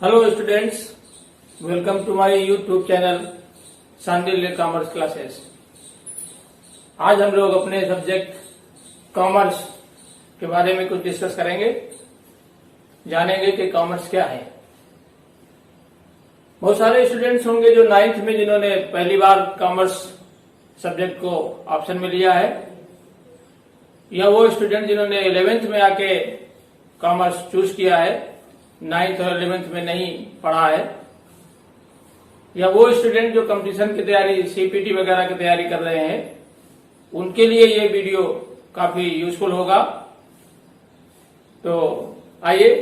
Hello students, welcome to my YouTube channel Shandilya commerce classes. आज हम लोग अपने सब्जेक्ट कॉमर्स के बारे में कुछ डिस्कस करेंगे, जानेंगे कि कॉमर्स क्या है। बहुत सारे स्टूडेंट्स होंगे जो 9th में जिन्होंने पहली बार कॉमर्स सब्जेक्ट को ऑप्शन में लिया है, या वो स्टूडेंट जिन्होंने 11th में आके कॉमर्स चूज किया है, 9th और 11th में नहीं पढ़ा है, या वो स्टूडेंट जो कंपटीशन की तैयारी सीपीटी वगैरह की तैयारी कर रहे हैं, उनके लिए ये वीडियो काफी यूजफुल होगा। तो आइए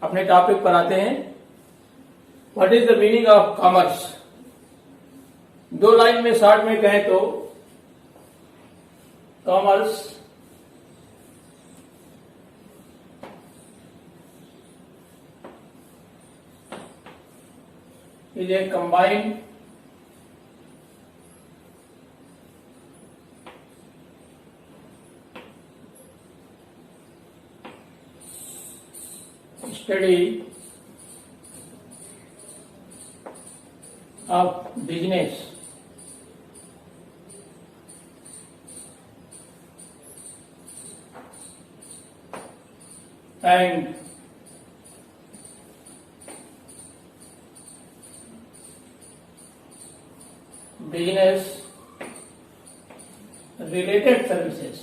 अपने टॉपिक पर आते हैं। What is the meaning of commerce? 2 line में शॉर्ट में कहें तो commerce is a combined study of business and business related services।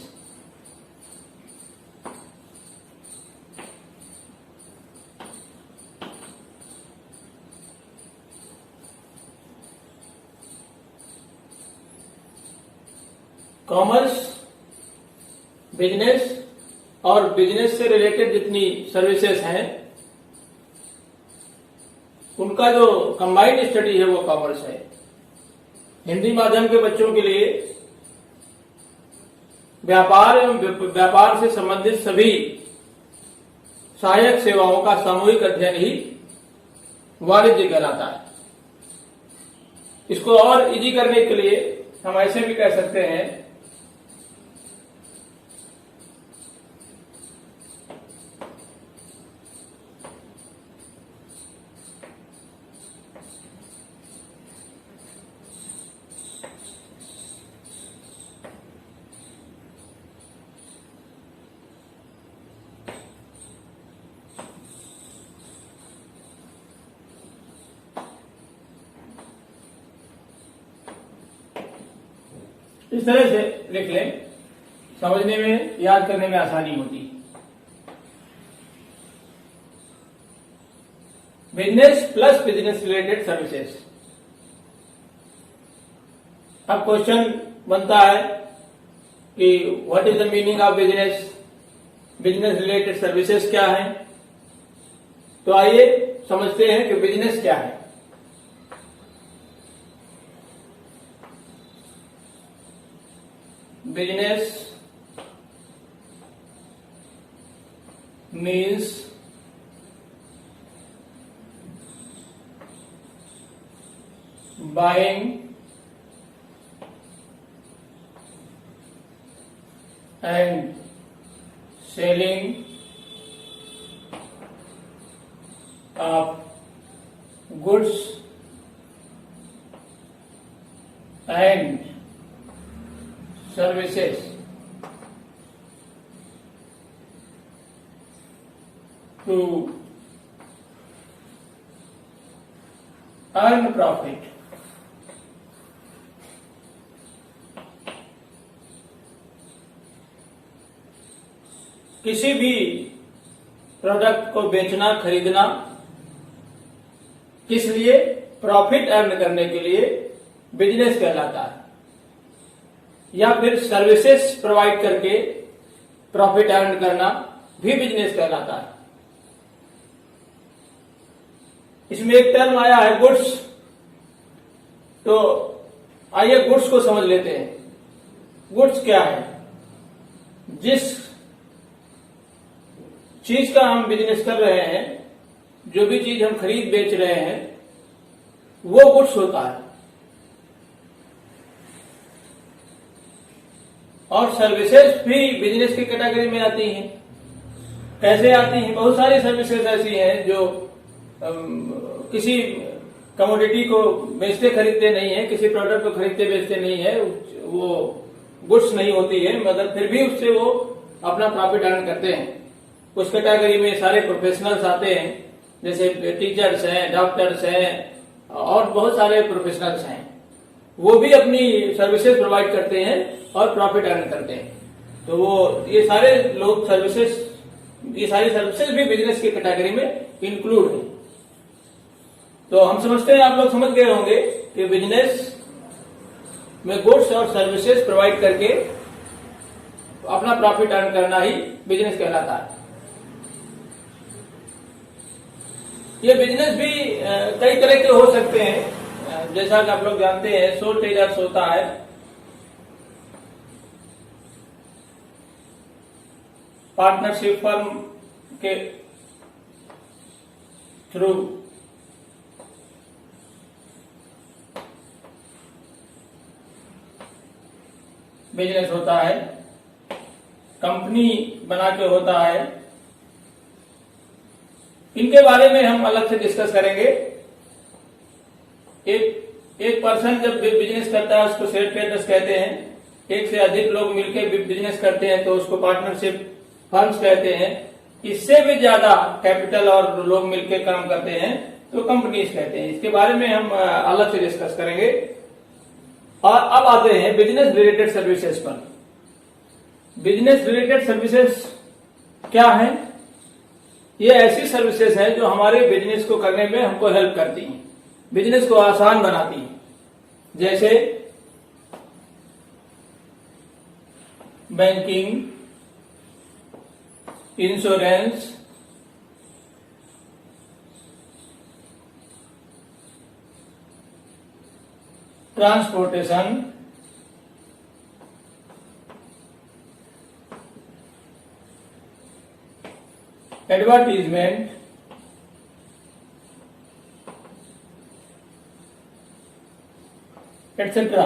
Commerce, business और बिजनेस से रिलेटेड जितनी सर्विसेज हैं, उनका जो कंबाइंड स्टडी है वो कॉमर्स है। हिंदी माध्यम के बच्चों के लिए व्यापार एवं व्यापार से संबंधित सभी सहायक सेवाओं का सामूहिक अध्ययन ही वाणिज्य कहलाता है। इसको और इजी करने के लिए हम ऐसे भी कह सकते हैं इस तरह से लिख लें, समझने में याद करने में आसानी होती। Business plus business related services. अब क्वेश्चन बनता है कि what is the meaning of business, business related services क्या है। तो आइए समझते हैं कि बिजनेस क्या है। Business means buying and selling of goods and services to earn profit। किसी भी प्रोडक्ट को बेचना, खरीदना, किस लिए? प्रॉफिट अर्न करने के लिए बिजनेस कहलाता है। या फिर सर्विसेज प्रोवाइड करके प्रॉफिट अर्न करना भी बिजनेस कहलाता है। इसमें एक टर्म आया है गुड्स। तो आइए गुड्स को समझ लेते हैं। गुड्स क्या है? जिस चीज का हम बिजनेस कर रहे हैं, जो भी चीज हम खरीद बेच रहे हैं, वो गुड्स होता है। और सर्विसेज भी बिजनेस की कैटेगरी में आती हैं। कैसे आती हैं? बहुत सारी सर्विसेज ऐसी हैं जो किसी कमोडिटी को बेचते खरीदते नहीं है, किसी प्रोडक्ट को खरीदते बेचते नहीं है, वो गुड्स नहीं होती है, मगर फिर भी उससे वो अपना प्रॉफिट अर्न करते हैं। उस कैटेगरी में सारे प्रोफेशनल्स आते हैं, जैसे टीचर्स हैं, डॉक्टर्स हैं और बहुत सारे प्रोफेशनल्स हैं। वो भी अपनी सर्विसेज प्रोवाइड करते हैं और प्रॉफिट अर्न करते हैं। तो वो ये सारे लोग ये सारी सर्विसेज भी बिजनेस की कैटेगरी में इंक्लूड है। तो हम समझते हैं, आप लोग समझ गए होंगे कि बिजनेस में गुड्स और सर्विसेज प्रोवाइड करके अपना प्रॉफिट अर्न करना ही बिजनेस कहलाता है। ये बिजनेस भी कई तरह के हो सकते हैं, जैसा कि आप लोग जानते हैं सोल ट्रेडर्स होता है, पार्टनरशिप फर्म के थ्रू बिजनेस होता है, कंपनी बना के होता है। इनके बारे में हम अलग से डिस्कस करेंगे। एक पर्सन जब बिजनेस करता है उसको सेल्फ ट्रेडर्स कहते हैं। एक से अधिक लोग मिलकर बिजनेस करते हैं तो उसको पार्टनरशिप फर्म्स कहते हैं। इससे भी ज्यादा कैपिटल और लोग मिलकर काम करते हैं तो कंपनीज कहते हैं। इसके बारे में हम अलग से डिस्कस करेंगे। और अब आते हैं बिजनेस रिलेटेड सर्विसेज पर। बिजनेस रिलेटेड सर्विसेज क्या है? ये ऐसी सर्विसेज है जो हमारे बिजनेस को करने में हमको हेल्प करती हैं, बिजनेस को आसान बनाती हैं। जैसे banking, insurance, transportation, advertisement, etcetera.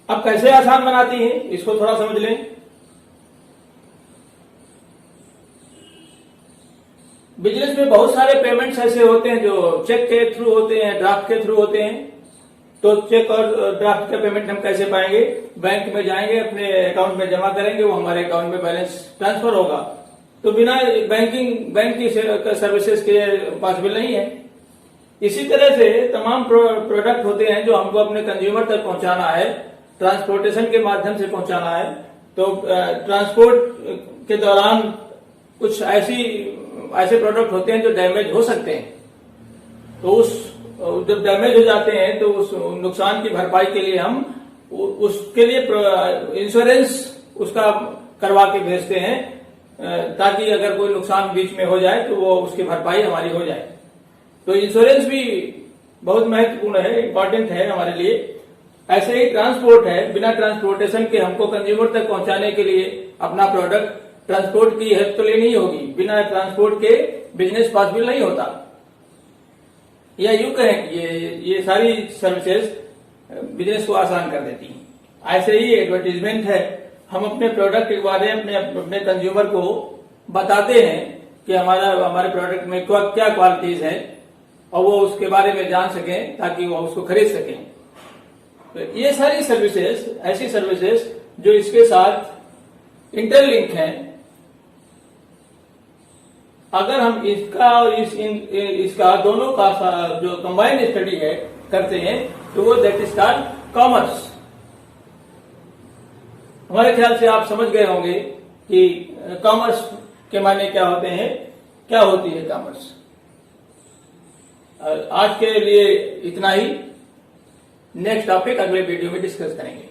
अब कैसे आसान बनाती है इसको थोड़ा समझ लें। बिजनेस में बहुत सारे पेमेंट्स ऐसे होते हैं जो चेक के थ्रू होते हैं, ड्राफ्ट के थ्रू होते हैं। तो चेक और ड्राफ्ट का पेमेंट हम कैसे पाएंगे? बैंक में जाएंगे, अपने अकाउंट में जमा करेंगे, वो हमारे अकाउंट में बैलेंस ट्रांसफर होगा। तो बिना बैंक की सर्विसेज के पॉसिबल नहीं है। इसी तरह से तमाम प्रोडक्ट होते हैं जो हमको अपने कंज्यूमर तक पहुंचाना है, ट्रांसपोर्टेशन के माध्यम से पहुंचाना है। तो ट्रांसपोर्ट के दौरान कुछ ऐसे प्रोडक्ट होते हैं जो डैमेज हो सकते हैं। तो जब डैमेज हो जाते हैं तो उस नुकसान की भरपाई के लिए हम उसके लिए इंश्योरेंस उसका करवा के भेजते हैं, ताकि अगर कोई नुकसान बीच में हो जाए तो वो उसकी भरपाई हमारी हो जाए। तो इंश्योरेंस भी बहुत महत्वपूर्ण है, इंपॉर्टेंट है हमारे लिए। ऐसे ही ट्रांसपोर्ट है, बिना ट्रांसपोर्टेशन के हमको कंज्यूमर तक पहुंचाने के लिए अपना प्रोडक्ट ट्रांसपोर्ट की हेल्प तो लेनी होगी। बिना ट्रांसपोर्ट के बिजनेस पॉसिबल नहीं होता। या यूं कहें कि ये सारी सर्विसेज बिजनेस को आसान कर देती हैं। ऐसे ही एडवर्टीजमेंट है, हम अपने प्रोडक्ट के बारे में अपने कंज्यूमर को बताते हैं कि हमारे प्रोडक्ट में क्या क्वालिटीज है और वो उसके बारे में जान सकें ताकि वो उसको खरीद सकें। तो ये सारी सर्विसेज ऐसी सर्विसेज जो इसके साथ इंटरलिंक हैं, अगर हम इसका और इसका दोनों का जो कंबाइंड स्टडी है करते हैं तो वो दैट इज कॉल्ड कॉमर्स। हमारे ख्याल से आप समझ गए होंगे कि कॉमर्स के मायने क्या होते हैं, क्या होती है कॉमर्स। आज के लिए इतना ही। नेक्स्ट टॉपिक अगले वीडियो में डिस्कस करेंगे।